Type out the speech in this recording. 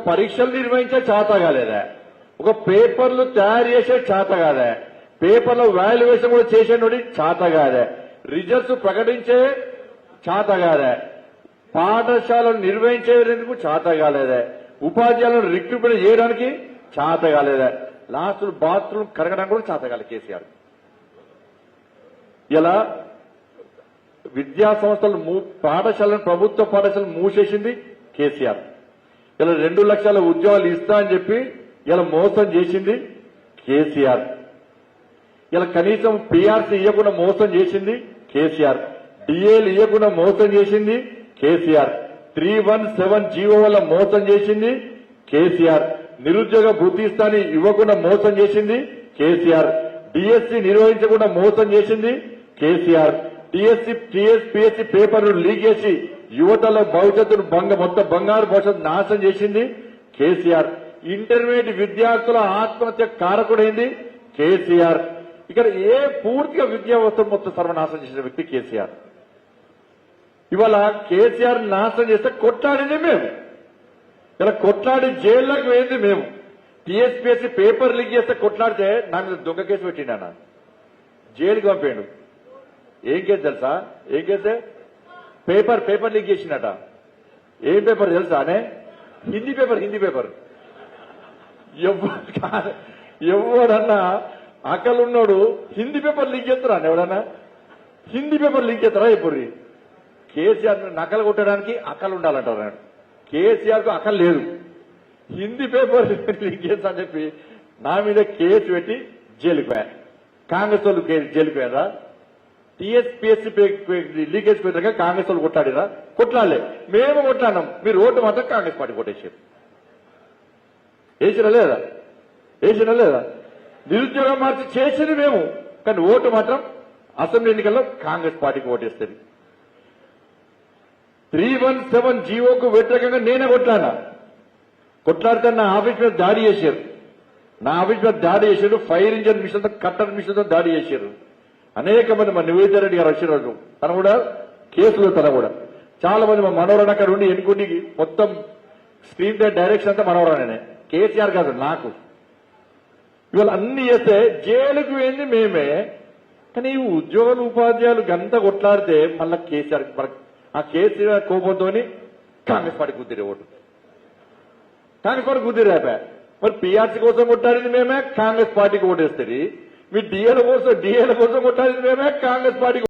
పరీక్షలు నిర్వహించే చేత కాలేదా, ఒక పేపర్లు తయారు చేసే చేత కాదా, పేపర్లో వాల్యుయేషన్ కూడా చేసేటువంటి చేత కాదా, రిజల్ట్స్ ప్రకటించే చేత కాదా, పాఠశాలను నిర్వహించేందుకు చేత కాలేదా, ఉపాధ్యాయులను రిక్రూట్మెంట్ చేయడానికి చేత కాలేదా, లాస్ట్ బాత్రూమ్ కరగడానికి కూడా చేత కాలేదు కేసీఆర్. ఇలా విద్యా సంస్థలు పాఠశాలను ప్రభుత్వ పాఠశాలను మూసేసింది కేసీఆర్. ఇలా 2 లక్షల ఉద్యోగాలు ఇస్తా అని చెప్పి ఇలా మోసం చేసింది కేసీఆర్. ఇలా కనీసం పీఆర్సీ ఇవ్వకుండా మోసం చేసింది కేసీఆర్. డిఏలు ఇవ్వకుండా మోసం చేసింది కేసీఆర్. 317 జీవో వల్ల మోసం చేసింది కేసీఆర్. నిరుద్యోగ భృతిస్తాని ఇవ్వకుండా మోసం చేసింది కేసీఆర్. డిఎస్సి నిర్వహించకుండా మోసం చేసింది కేసీఆర్. పిఎస్సి పేపర్లు లీక్ చేసి యువతల భవిష్యత్తును మొత్తం బంగారు భవిష్యత్తు నాశనం చేసింది కేసీఆర్. ఇంటర్మీడియట్ విద్యార్థుల ఆత్మహత్య కారకుడైంది కేసీఆర్. ఇక్కడ పూర్తిగా విద్యా వ్యవస్థ మొత్తం సర్వనాశనం చేసిన వ్యక్తి కేసీఆర్. ఇవాళ కేసీఆర్ నాశనం చేస్తే కొట్లాడింది మేము, ఇలా కొట్లాడి జైల్లోకి పోయింది మేము. టీఎస్పీఎస్సీ పేపర్ లీక్ చేస్తే కొట్లాడితే నా మీద దొంగ కేసు పెట్టిండు, జైలుకి పంపాడు. ఏం కేసు తెలుసా? ఏం కేసే? పేపర్ లీక్ చేసిందట. ఏం పేపర్ తెలుసా? అనే హిందీ పేపర్. ఎవడన్నా అక్కలున్నాడు హిందీ పేపర్ లీక్ చేస్తారా? ఎవడన్నా హిందీ పేపర్ లీక్ చేస్తారా? ఇప్పుడు కేసీఆర్ నకలు కొట్టడానికి అక్కలు ఉండాలంటారు. కేసీఆర్ కు అక్కలు లేదు, హిందీ పేపర్ లీక్ చేస్తా అని చెప్పి నా మీద కేసు పెట్టి జైలుకి పోయా. కాంగ్రెస్ వాళ్ళు జైలుకి పోయారా? టీఎస్పీఎస్సీ లీకేజ్ పోయినాక కాంగ్రెస్ వాళ్ళు కొట్లాడిరా? కొట్లాడలే. మేము కొట్లాడినాం, మీరు ఓటు మాత్రం కాంగ్రెస్ పార్టీ కొట్టేసారు. వేసినా లేదా? నిరుద్యోగం మార్చి చేసింది మేము, కానీ ఓటు మాత్రం అసెంబ్లీ ఎన్నికల్లో కాంగ్రెస్ పార్టీకి ఓటేస్తుంది. 317 జీవోకు వ్యతిరేకంగా నేనే కొట్లాడితే నా ఆఫీస్ మీద దాడి చేశారు. ఫైర్ ఇంజన్ మిషన్ తో, కట్టర్ మిషన్ తో దాడి చేశారు. అనేక మంది మా నివేదిత రెడ్డి గారు వచ్చిన తన కూడా కేసులు, చాలా మంది మా మనోహరన్ అక్కడ ఉండి ఎన్నుకుని మొత్తం స్క్రీన్ ప్లే డైరెక్షన్ అంతా మనోహరనే, కేసీఆర్ కాదు నాకు. ఇవాళ అన్ని చేస్తే జైలుకు పోయింది మేమే. కానీ ఈ ఉద్యోగులు ఉపాధ్యాయులు గంట కొట్లాడితే మళ్ళా కేసీఆర్, ఆ కేసీఆర్ కోపంతో కాంగ్రెస్ పార్టీ కుదిరే ఓటు, కాంగ్రెస్ పార్టీ కుదిరేపా. మరి పీఆర్సీ కోసం కొట్టాడింది మేమే, కాంగ్రెస్ పార్టీకి ఓటేస్తుంది. మీ డిఏల కోసం కొట్టాడింది మేమే, కాంగ్రెస్ పార్టీకి